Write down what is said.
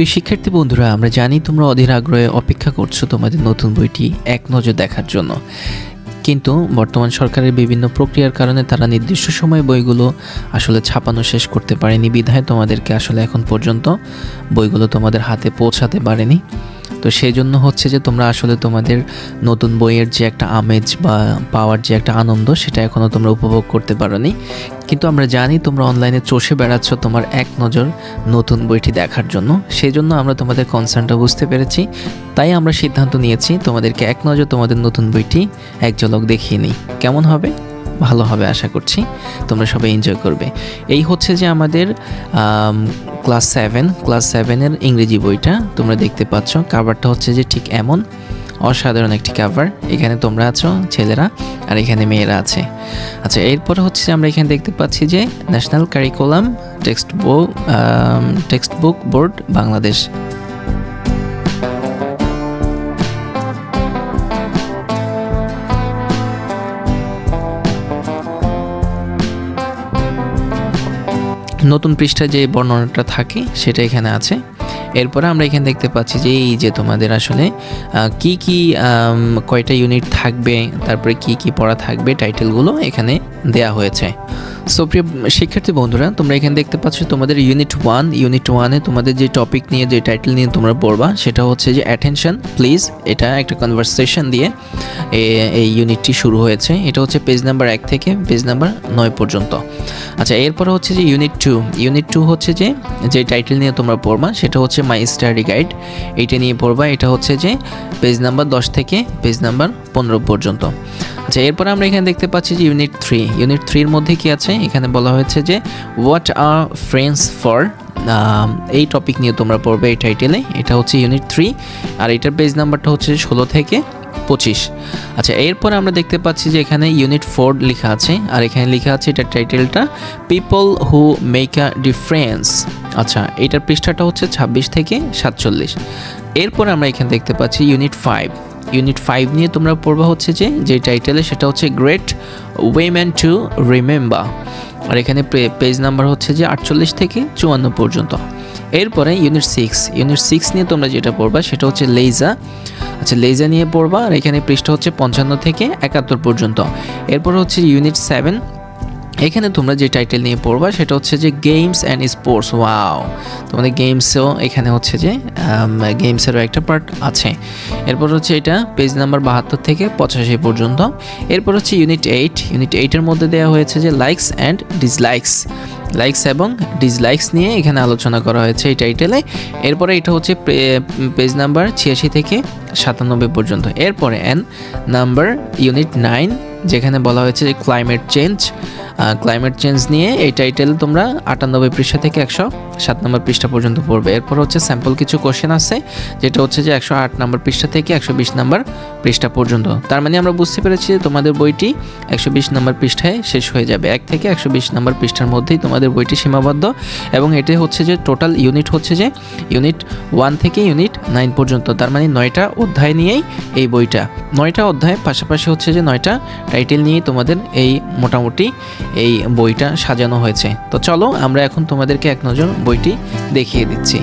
প্রিয় শিক্ষার্থী বন্ধুরা, আমরা জানি তোমরা অধীর আগ্রহে অপেক্ষা করছো তোমাদের নতুন বইটি এক নজর দেখার জন্য। কিন্তু বর্তমান সরকারের বিভিন্ন প্রক্রিয়ার কারণে তারা নির্দিষ্ট সময়ে বইগুলো আসলে ছাপানো শেষ করতে পারেনি, বিধায় তোমাদেরকে আসলে এখন পর্যন্ত বইগুলো তোমাদের হাতে পৌঁছাতে পারেনি। তো সেই জন্য হচ্ছে যে তোমরা আসলে তোমাদের নতুন বইয়ের যে একটা আমেজ বা পাওয়ার যে একটা আনন্দ, সেটা এখনও তোমরা উপভোগ করতে পারোনি। কিন্তু আমরা জানি তোমরা অনলাইনে চষে বেড়াচ্ছ তোমার এক নজর নতুন বইটি দেখার জন্য। সেই জন্য আমরা তোমাদের কনসার্নটা বুঝতে পেরেছি, তাই আমরা সিদ্ধান্ত নিয়েছি তোমাদেরকে এক নজর তোমাদের নতুন বইটি এক ঝলক দেখিয়ে নিই। কেমন হবে? ভালো হবে আশা করছি, তোমরা সবাই এনজয় করবে। এই হচ্ছে যে আমাদের ক্লাস 7-এর ইংরেজি বইটা তোমরা দেখতে পাচ্ছ। কাভারটা হচ্ছে যে ঠিক এমন অসাধারণ একটি কাভার। এখানে তোমরা আছো ছেলেরা আর এখানে মেয়েরা আছে। আচ্ছা, এরপরে হচ্ছে আমরা এখানে দেখতে পাচ্ছি যে national curriculum text book board Bangladesh. নতুন পৃষ্ঠায় যে বর্ণনাটা থাকে সেটা এখানে আছে। এরপরে আমরা এখানে দেখতে পাচ্ছি যে এই যে তোমাদের আসলে কি কি কয়টা ইউনিট থাকবে, তারপরে কি কি পড়া থাকবে, টাইটেলগুলো এখানে দেয়া হয়েছে। সো প্রিয় শিক্ষার্থী বন্ধুরা, তোমরা এখানে দেখতে পাচ্ছ তোমাদের ইউনিট 1-এ তোমাদের যে টপিক নিয়ে যে টাইটেল নিয়ে তোমরা পড়বা সেটা হচ্ছে যে অ্যাটেনশন প্লিজ। এটা একটা কনভারসেশন দিয়ে এই ইউনিটটি শুরু হয়েছে। এটা হচ্ছে পেজ নাম্বার 1 থেকে পেজ নাম্বার 9 পর্যন্ত। আচ্ছা, এরপরে হচ্ছে যে ইউনিট 2 হচ্ছে যে টাইটেল নিয়ে তোমরা পড়বা সেটা হচ্ছে মাই স্টাডি গাইড। এইটা নিয়ে পড়বা। এটা হচ্ছে যে পেজ নাম্বার 10 থেকে পেজ নাম্বার 15 পর্যন্ত। আচ্ছা, এরপরে আমরা এখানে দেখতে পাচ্ছি যে ইউনিট 3-এর মধ্যে কি আছে, এখানে বলা হয়েছে যে হোয়াট আর ফ্রেন্ডস ফর। এই টপিক নিয়ে তোমরা পড়বে এই টাইটেলে। এটা হচ্ছে ইউনিট 3 আর এটার পেজ নাম্বারটা হচ্ছে 16 থেকে 25। আচ্ছা, এরপরে আমরা দেখতে পাচ্ছি যে এখানে ইউনিট 4 লেখা আছে আর এখানে লেখা আছে এটার টাইটেলটা people who make a difference. আচ্ছা, এটার পৃষ্ঠাটা হচ্ছে 26 থেকে 47। এরপরে আমরা এখানে দেখতে পাচ্ছি ইউনিট 5 নিয়ে তোমরা পড়বা হচ্ছে যে টাইটেলে সেটা হচ্ছে গ্রেট উইমেন টু রিমেম্বার। আর এখানে পেজ নাম্বার হচ্ছে যে 48 থেকে 54 পর্যন্ত। এরপরে ইউনিট 6 নিয়ে তোমরা যেটা পড়বা সেটা হচ্ছে লেজা। আচ্ছা, লেজা নিয়ে পড়বা আর এখানে পৃষ্ঠা হচ্ছে 55 থেকে 71 পর্যন্ত। এরপর হচ্ছে ইউনিট 7, এখানে তোমরা যে টাইটেল নিয়ে পড়বা সেটা হচ্ছে যে গেমস অ্যান্ড স্পোর্টস। ওয়াও, তোমাদের গেমসও এখানে হচ্ছে যে গেমসেরও একটা পার্ট আছে। এরপর হচ্ছে এটা পেজ নাম্বার 72 থেকে 85 পর্যন্ত। এরপর হচ্ছে ইউনিট 8-এর মধ্যে দেওয়া হয়েছে যে লাইকস অ্যান্ড লাইকস এবং ডিসলাইকস নিয়ে এখানে আলোচনা করা হয়েছে এই টাইটেলে। এরপরে এটা হচ্ছে পেজ নাম্বার 86 থেকে 97 পর্যন্ত। এরপরে নাম্বার ইউনিট 9, যেখানে বলা হয়েছে যে ক্লাইমেট চেঞ্জ নিয়ে এই টাইটেল তোমরা 98 পৃষ্ঠা থেকে 107 নম্বর পৃষ্ঠা পর্যন্ত পড়বে। এরপর হচ্ছে স্যাম্পল কিছু কোশ্চেন আছে, যেটা হচ্ছে যে 108 নম্বর পৃষ্ঠা থেকে 120 নম্বর পৃষ্ঠা পর্যন্ত। তার মানে আমরা বুঝতে পেরেছি যে তোমাদের বইটি 120 নম্বর পৃষ্ঠায় শেষ হয়ে যাবে। 1 থেকে 120 নম্বর পৃষ্ঠার মধ্যেই তোমাদের বইটি সীমাবদ্ধ। এবং এটি হচ্ছে যে টোটাল ইউনিট হচ্ছে যে ইউনিট 1 থেকে ইউনিট 9 পর্যন্ত। তার মানে 9টা অধ্যায় নিয়েই এই বইটা। 9টা অধ্যায় পাশাপাশি হচ্ছে যে 9টা টাইটেল নিয়েই তোমাদের এই মোটামুটি এই বইটা সাজানো হয়েছে। তো চলো আমরা এখন তোমাদেরকে এক নজর বইটি দেখিয়ে দিচ্ছি।